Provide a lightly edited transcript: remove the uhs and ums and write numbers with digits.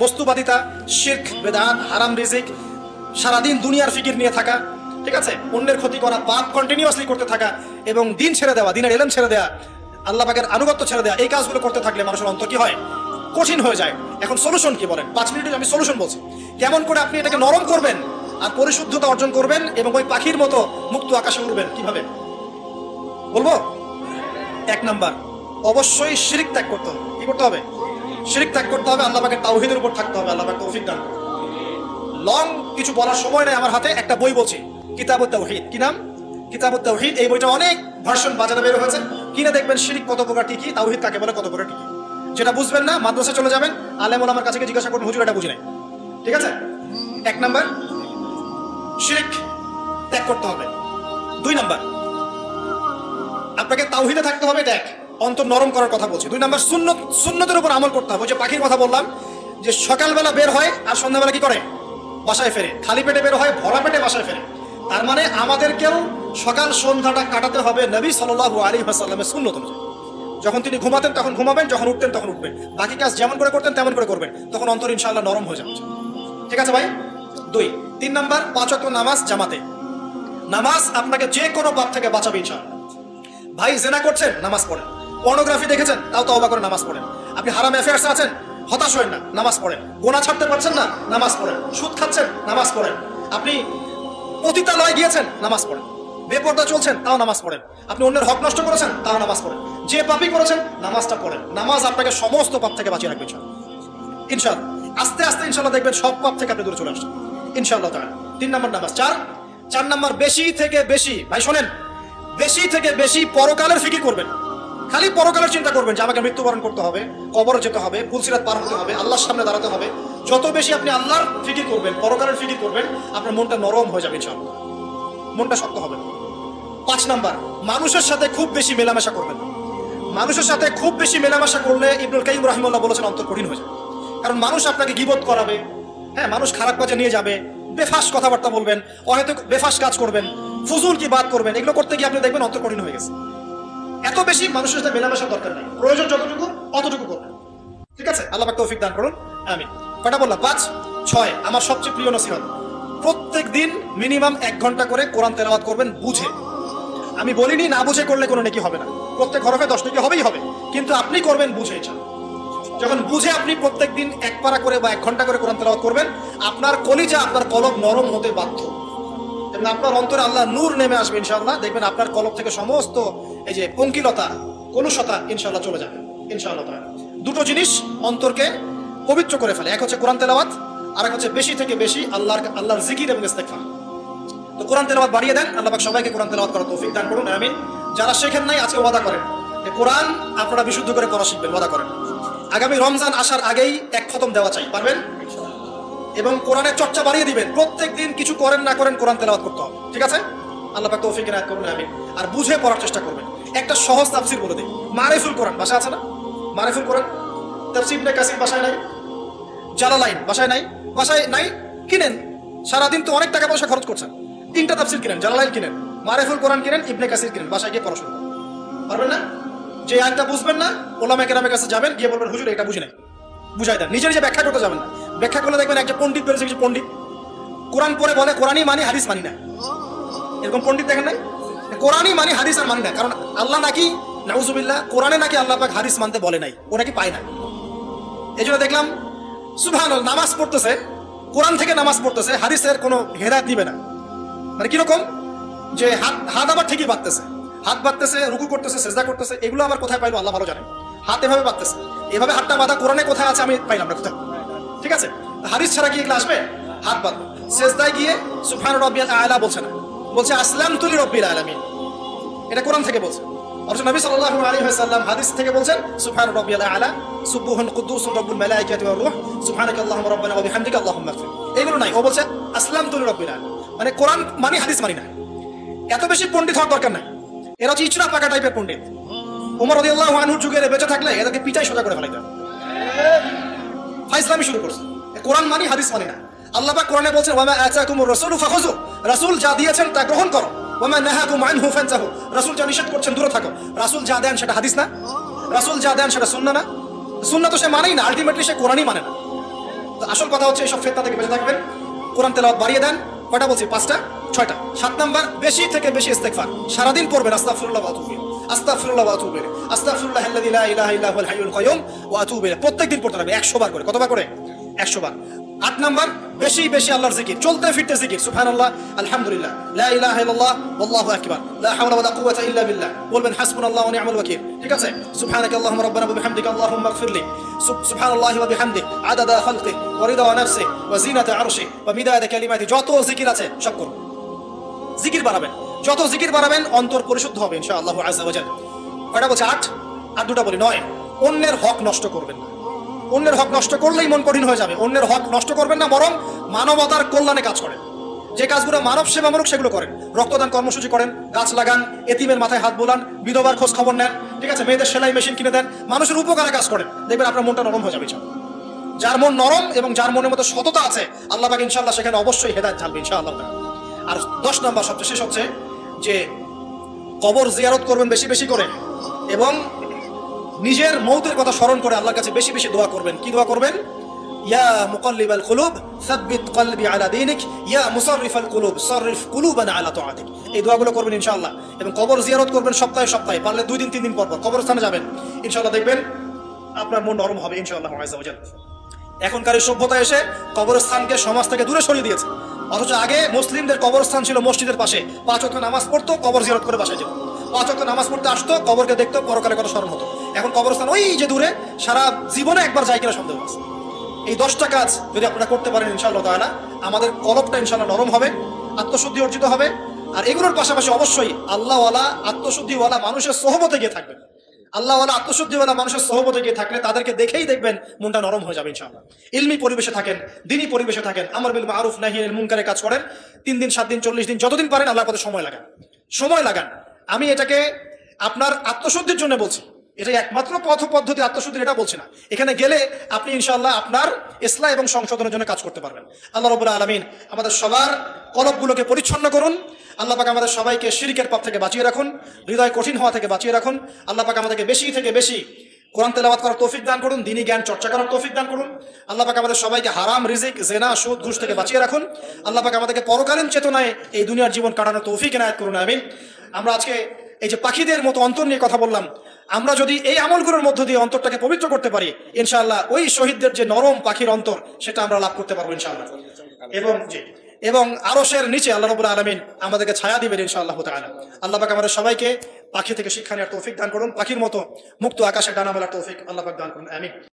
বস্তুবাদিতা, শিরক, বেদাত, হারাম রিজিক, সারাদিন দুনিয়ার ফিকির নিয়ে থাকা, ঠিক আছে, অন্যের ক্ষতি করা, পাপ কন্টিনিউয়াসলি করতে থাকা এবং দিন ছেড়ে দেওয়া, দিনের এলেম ছেড়ে দেওয়া, আল্লাহ পাকের আনুগত্য ছেড়ে দেওয়া, এই কাজগুলো করতে থাকলে মানুষের অন্তর কি হয়? কঠিন হয়ে যায়। এখন সলিউশন কি বলেন? 5 মিনিটে আমি সলিউশন বলছি, কেমন করে আপনি এটাকে নরম করবেন আর পরিশুদ্ধতা অর্জন করবেন এবং ওই পাখির মতো মুক্ত আকাশে উড়বেন। কিভাবে বলবো? 1 নাম্বার, অবশ্যই শিরক ত্যাগ করতে হবে। কি করতে হবে? শিরক ত্যাগ করতে হবে। আল্লাহ পাকের তাওহীদের উপর থাকতে হবে। আল্লাহ পাক তৌফিক দান করুন। লং কিছু বলার সময় নেই আমার হাতে, একটা বই বলছি, কিতাবুত তাওহীদ। কি নাম? কিতাবুত তাওহীদ। এই বইটা অনেক ভার্সন বাজারে বের হয়েছে, কিনে দেখবেন শিরক কত প্রকার, কি কি, তাওহীদ কাকে বলে, কত প্রকার, কি কি। যেটা বুঝবেন না মাদ্রাসায় চলে যাবেন, আলেম ওলামার কাছে গিয়ে জিজ্ঞাসা করবেন, হুজুর এটা বুঝি নাই। ঠিক আছে? 1 নাম্বার, শিরক ত্যাগ করতে হবে। 2 নাম্বার, আপনাকে তাওহীদে থাকতে হবে। এটা এক, অন্তর নরম করার কথা বলছি। 2 নাম্বার, সুন্নতের উপর আমল করতে হবে। ওই যে পাখির কথা বললাম, যে সকালবেলা বের হয় আর সন্ধ্যাবেলা কি করে? বাসায় ফেরে। খালি পেটে বের হয়, ভরা পেটে বাসায় ফেরে। তার মানে আমাদেরকেও সকাল সন্ধ্যাটা কাটাতে হবে নবী সাল্লাল্লাহু আলাইহি ওয়াসাল্লামের সুন্নত অনুযায়ী। যখন তিনি ঘুমাতেন তখন ঘুমাবেন, যখন উঠতেন তখন উঠবেন, বাকি কাজ যেমন করে করতেন তেমন করে করবেন, তখন অন্তর ইনশাআল্লাহ নরম হয়ে যাবে। ঠিক আছে ভাই? 2। 3 নাম্বার, 5 ওয়াক্ত নামাজ জামাতে। নামাজ আপনাকে যে কোনো পাপ থেকে বাঁচাবে ইনশাআল্লাহ। ভাই জেনা করছেন, নামাজ পড়েন। পর্নোগ্রাফি দেখেছেন, তাও তওবা করে নামাজ পড়েন। আপনি হারাম অ্যাফেয়ার্সে আছেন, হতাশ হবেন না, নামাজ পড়েন। গোনা ছাড়তে পারছেন না, নামাজ পড়েন। সুদ খাচ্ছেন, নামাজ পড়েন। আপনি পতিতালয়ে গিয়েছেন, নামাজ পড়েন। বেপরদা চলছেন, তাও নামাজ পড়েন। আপনি অন্যের হক নষ্ট করেছেন, তাও নামাজ পড়েন। যে পাপই করেছেন, নামাজটা পড়েন। নামাজ আপনাকে সমস্ত পাপ থেকে বাঁচিয়ে রাখবে ইনশাআল্লাহ। আস্তে আস্তে ইনশাআল্লাহ দেখবেন সব পাপ থেকে আপনি দূরে চলে আসছেন ইনশাআল্লাহ তাআলা। 3 নাম্বার নামাজ। 4 নাম্বার, বেশি থেকে বেশি, ভাই শোনেন, বেশি থেকে বেশি পরকালের ফিকির করবেন। খালি পরকালের চিন্তা করবেন যে আমাকে মৃত্যুবরণ করতে হবে, কবরে যেতে হবে, পুলসিরাত পার হতে হবে, আল্লাহর সামনে দাঁড়াতে হবে। যত বেশি আপনি আল্লাহর ফিকির করবেন, পরকালের ফিকির করবেন, আপনার মনটা নরম হয়ে যাবে ইনশাআল্লাহ, মনটা শক্ত হবে। 5 নাম্বার, মানুষের সাথে খুব বেশি মেলামেশা করবেন। মানুষের সাথে খুব বেশি মেলামেশা করলে ইবনুল কাইয়িম রাহিমাহুল্লাহ বলেছেন অন্তর কঠিন হয়ে যাবে। কারণ মানুষ আপনাকে গীবত করাবে, হ্যাঁ, মানুষ খারাপ কাজে নিয়ে যাবে, বেফাস কথাবার্তা বলবেন, হয়তো বেফাস কাজ করবেন, ফুজুল কি বাদ করবেন। এগুলো করতে গিয়ে আপনি দেখবেন অন্তর কঠিন হয়ে গেছে। এত বেশি মানুষের সাথে মেলামেশার দরকার নেই, প্রয়োজন যতটুকু অতটুকু করবেন। ঠিক আছে? আল্লাহ পাক তৌফিক দান করুন, আমিন। কয়টা বললাম? 5। 6, আমার সবচেয়ে প্রিয় নসিহত, প্রত্যেক দিন মিনিমাম 1 ঘন্টা করে কোরআন তেলাওয়াত করবেন বুঝে। আমি বলিনি না বুঝে করলে কোনো নেকি হবে না, প্রত্যেক হরফে 10 নেকি হবেই হবে, কিন্তু আপনি করবেন বুঝে। যখন বুঝে আপনি প্রত্যেক দিন 1 পারা করে বা 1 ঘন্টা করে কোরআন তেলাওয়াত করবেন, আপনার কলিজা, আপনার কলব নরম হতে বাধ্য এবং আপনার অন্তরে আল্লাহ নূর নেমে আসবে ইনশাআল্লাহ। দেখবেন আপনার কলব থেকে সমস্ত এই যে পঙ্কিলতা, কলুষতা ইনশাআল্লাহ চলে যাবে ইনশাআল্লাহ তাআলা। 2টো জিনিস অন্তরকে পবিত্র করে ফেলে, এক হচ্ছে কোরআন তেলাওয়াত, আর এক হচ্ছে বেশি থেকে বেশি আল্লাহর জিকির এবং ইস্তেগফার। তো কোরআন তেলাওয়াত বাড়িয়ে দেন। আল্লাহ পাক সবাইকে কোরআন তেলাওয়াত করার তৌফিক দান করুন, আমিন। যারা শেখেন নাই আজকে ওয়াদা করেন যে কোরআন আপনারা বিশুদ্ধ করে পড়া শিখবেন, ওয়াদা করেন। আগামী রমজান আসার আগেই 1 খতম দেওয়া চাই, পারবেন? এবং কোরআনের চর্চা বাড়িয়ে দিবেন। প্রত্যেক দিন কিছু করেন না করেন কোরআন তেলাওয়াত করতে হবে, ঠিক আছে? আল্লাহ পাক তৌফিক এনায়েত করুন, আমিন। আর বুঝে পড়ার চেষ্টা করবেন। একটা সহজ তাফসীর বলে দিই, মারিফুল কোরআন বাসায় আছে না? মারিফুল কোরআন তাফসীর ইবনে কাসির বাসায় নাই, জালালাইন বাসায় নাই, কিনেন। সারাদিন তো অনেক টাকা পয়সা খরচ করছেন, 3টা তাফসীর কিনেন, জালালাইন কিনেন, মারিফুল কোরআন কিনেন, ইবনে কাসির কিনেন, বাসায় গিয়ে পড়াশোনা করেন। পারবেন না? যে আয়াতটা বুঝবেন না, ওলামায়ে কেরামের কাছে যাবেন, গিয়ে বলবেন হুজুর এটা বুঝি নাই, বুঝাই দেন। নিজে নিজে ব্যাখ্যা করতে যাবেন না। ব্যাখ্যা করলে দেখবেন একটা পণ্ডিত বেরিয়েছে, কিছু পণ্ডিত কোরআন পড়ে বলে কোরআনই মানি, হাদিস মানি না। এরকম পণ্ডিত দেখেন নাই? কোরআনই মানি, হাদিস আর মানি না। কারণ আল্লাহ নাকি, নাউজুবিল্লাহ, কোরআনে নাকি আল্লাহ পাক হাদিস মানতে বলে নাই, ও নাকি পায় না। এই জন্য দেখলাম সুবহানাল্লাহ, নামাজ পড়তেছে, কোরআন থেকে নামাজ পড়তেছে, হাদিসের কোনো হেদায়েত দিবে না। মানে কিরকম যে হাত আবার ঠিকই বাঁধতেছে, হাত বাঁধতেছে, রুকু করতেছে, সেজদা করতেছে, এগুলো আবার কোথায় পাইলো আল্লাহ ভালো জানে। হাত এভাবে বাঁধতেছে, এভাবে হাতটা বাঁধা কোরআনে কোথায় আছে আমি পাইলাম না কোথাও। ঠিক আছে? হাদিস ছাড়া কি এগুলো আসবে? হাত বাঁধবে। সেজদায় গিয়ে সুবহান রাব্বিয়াল আ'লা বলছে না, বলছে আসলামতু লিরাব্বিল আলামিন। এটা কোরআন থেকে বলছে। অথচ নবী সাল্লাল্লাহু আলাইহি ওয়াসাল্লাম হাদিস থেকে বলছেন সুবহান রাব্বিয়াল আ'লা, সুবহুন কুদ্দুসুন রাব্বুল মালায়েকাতি ওয়ার রূহ, সুবহানাকাল্লাহুম্মা রাব্বানা ওয়া বিহামদিকা আল্লাহুম্মা ইগফির। এগুলো নাই, ও বলছে আসলামতু লিরাব্বিল আলামিন। মানে কোরআন মানি, হাদিস মানি না। এত বেশি পণ্ডিত হওয়ার দরকার নাই, এরা হচ্ছে ইচড়া পাকা টাইপের পণ্ডিত। ওমর রাদিয়াল্লাহু আনহুর যুগে বেঁচে থাকলে এদেরকে পিটাই সোজা করে ফেলাইতেন, ফাইজলামি শুরু করছে। কোরআন মানি, হাদিস মানি না। আল্লাহ পাক কোরআনে বলছেন ওয়ামা আতাকুমুর রাসূলু ফাখুযু, রাসূল যা দিয়েছেন তা গ্রহণ করো। ওয়ামা নাহাকুম আনহু ফানতাহু, রাসূল যা নিষেধ করছেন দূরে থাকো। রাসূল যা দেন সেটা হাদিস না, রাসূল যা দেন সেটা সুন্নাহ না। সুন্নাহ তো সে মানেই না, আলটিমেটলি সে কোরআনই মানে না। তো আসল কথা হচ্ছে এইসব ফিতনা থেকে বেঁচে থাকবেন, কোরআন তেলাওয়াত বাড়িয়ে দেন। কয়টা বলছি? 5টা 6টা। 7 নাম্বার, বেশি থেকে বেশি ইস্তেগফার সারাদিন পড়বেন। আস্তাগফিরুল্লাহ ওয়া আতুবু ইলাইহি, আস্তাগফিরুল্লাহ ওয়া আতুবু ইলাইহি, আস্তাগফিরুল্লাহাল্লাযী লা ইলাহা ইল্লা হুয়াল হাইয়ুল কাইয়্যুম ওয়া আতুবু ইলাইহি। প্রত্যেকদিন পড়তে হবে 100 বার করে। কতবার করে? 100 বার। 8 নাম্বার, বেশি বেশি আল্লাহর জিকির, চলতে ফিরতে জিকির। সুবহানাল্লাহ, আলহামদুলিল্লাহ, লা ইলাহা ইল্লাল্লাহ, আল্লাহু আকবার, লা হাওলা ওয়ালা কুওয়াতা ইল্লা বিল্লাহ। বলবেন হাসবুনাল্লাহু ওয়া নি'মাল ওয়াকিল। ঠিক আছে? সুবহানাকাল্লাহুম্মা রাব্বানা ওয়া বিহামদিকা আল্লাহুম্মা ইগফিরলি, সুবহানাল্লাহি ওয়া বিহামদিহি আদাদা খালকিহি ওয়া রিদা নাফসিহি ওয়া জিনাতা আরশিহি ওয়া মিদাদা কালিমাতিহি। যত জিকির আছে সব করুন, জিকির বাড়াবেন। যত জিকির বাড়াবেন অন্তর পরিশুদ্ধ হবে ইনশাআল্লাহু আযজা ওয়া জাল। কয়টা বলছে? 8। আর 2টা বলি। 9, অন্যের হক নষ্ট করবেন না। অন্যের হক নষ্ট করলেই মন কঠিন হয়ে যাবে। অন্যের হক নষ্ট করবেন না, বরং মানবতার কল্যাণে কাজ করেন। যে কাজগুলো মানব সেবামূলক সেগুলো করেন। রক্তদান কর্মসূচি করেন, গাছ লাগান, এতিমের মাথায় হাত বোলান, বিধবার খোঁজ খবর নেন। ঠিক আছে? মেয়েদের সেলাই মেশিন কিনে দেন, মানুষের উপকারে কাজ করেন। দেখবেন আপনার মনটা নরম হয়ে যাবে ইনশাআল্লাহ। যার মন নরম এবং যার মনের মধ্যে সততা আছে, আল্লাহ পাক ইনশাআল্লাহ সেখানে অবশ্যই হেদায়েত ঢালবে ইনশাআল্লাহ। আর 10 নাম্বার, সবচেয়ে শেষ হচ্ছে যে কবর জিয়ারত করবেন বেশি বেশি করে, এবং নিজের মৌতের কথা স্মরণ করে আল্লাহর কাছে বেশি বেশি দোয়া করবেন। কি দোয়া করবেন? ইয়া মুকাল্লিবাল কুলুব সাব্বিত কলবি আলা দীনিক, ইয়া মুসাররিফাল কুলুব সাররিফ কুলুবানা আলা তাআতিক। এই দোয়াগুলো করবেন ইনশাআল্লাহ। এবং কবর জিয়ারত করবেন সপ্তাহে সপ্তাহে, পারলে 2 দিন 3 দিন পর পর কবরস্থানে যাবেন। ইনশাআল্লাহ দেখবেন আপনার মন নরম হবে ইনশাআল্লাহ আযজা ওয়া জাল। এখনকার এই সভ্যতা এসে কবরস্থানকে সমাজ থেকে দূরে সরিয়ে দিয়েছে। অথচ আগে মুসলিমদের কবরস্থান ছিল মসজিদের পাশে, 5 ওয়াক্ত নামাজ পড়তো, কবর জিয়ারত করে বাসায় যেত। 5 ওয়াক্ত নামাজ পড়তে আসতো, কবরকে দেখতো, পরকালে কথা স্মরণ হতো। এখন কবরস্থান ওই যে দূরে, সারা জীবনে একবার যায় কিনা সন্দেহ আছে। এই 10টা কাজ যদি আপনারা করতে পারেন ইনশাআল্লাহ তাআলা, আমাদের কলবটা ইনশাআল্লাহ নরম হবে, আত্মশুদ্ধি অর্জিত হবে। আর এগুলোর পাশাপাশি অবশ্যই আল্লাহওয়ালা, আত্মশুদ্ধিওয়ালা মানুষের সোহবতে গিয়ে থাকবেন। আল্লাহওয়ালা, আত্মশুদ্ধিওয়ালা মানুষের সোহবতে গিয়ে থাকলে তাদেরকে দেখেই দেখবেন মনটা নরম হয়ে যাবে ইনশাআল্লাহ। ইলমি পরিবেশে থাকেন, দ্বীনি পরিবেশে থাকেন, আমর বিল মারুফ নাহি আনিল মুনকারে কাজ করেন। 3 দিন 7 দিন 40 দিন যতদিন পারেন আল্লাহর পথে সময় লাগান, সময় লাগান। আমি এটাকে আপনার আত্মশুদ্ধির জন্য বলছি, এটা একমাত্র পথ পদ্ধতি আত্মশুদ্ধির, এটা বলছি না। এখানে গেলে আপনি ইনশাআল্লাহ আপনার ইসলাহ এবং সংশোধনের জন্য কাজ করতে পারবেন। আল্লাহ রাব্বুল আলামিন আমাদের সবার কলবগুলোকে পরিচ্ছন্ন করুন। আল্লাহ পাক আমাদের সবাইকে শিরকের পাপ থেকে বাঁচিয়ে রাখুন, হৃদয় কঠিন হওয়া থেকে বাঁচিয়ে রাখুন। আল্লাহ পাক আমাদেরকে বেশি থেকে বেশি কোরআন তেলাওয়াত করার তৌফিক দান করুন, দ্বীনি জ্ঞান চর্চা করার তৌফিক দান করুন। আল্লাহ পাক আমাদের সবাইকে হারাম রিজিক, জেনা, সুদ, ঘুষ থেকে বাঁচিয়ে রাখুন। আল্লাহ পাক আমাদেরকে পরকালীন চেতনায় এই দুনিয়ার জীবন কাটানোর তৌফিক এনায়েত করুন, আমিন। আমরা আজকে এই যে পাখিদের মতো অন্তর নিয়ে কথা বললাম, আমরা যদি এই আমলগুলোর মধ্য দিয়ে অন্তরটাকে পবিত্র করতে পারি ইনশাআল্লাহ, ওই শহীদদের যে নরম পাখির অন্তর, সেটা আমরা লাভ করতে পারবো ইনশাআল্লাহ। এবং আরশের নিচে আল্লাহ রাব্বুল আলামিন আমাদেরকে ছায়া দিবেন ইনশাআল্লাহ তাআলা। আল্লাহ পাক আমাদের সবাইকে পাখি থেকে শিক্ষা নেওয়ার তৌফিক দান করুন, পাখির মতো মুক্ত আকাশে ডানা মেলার তৌফিক আল্লাহ পাক দান করুন, আমিন।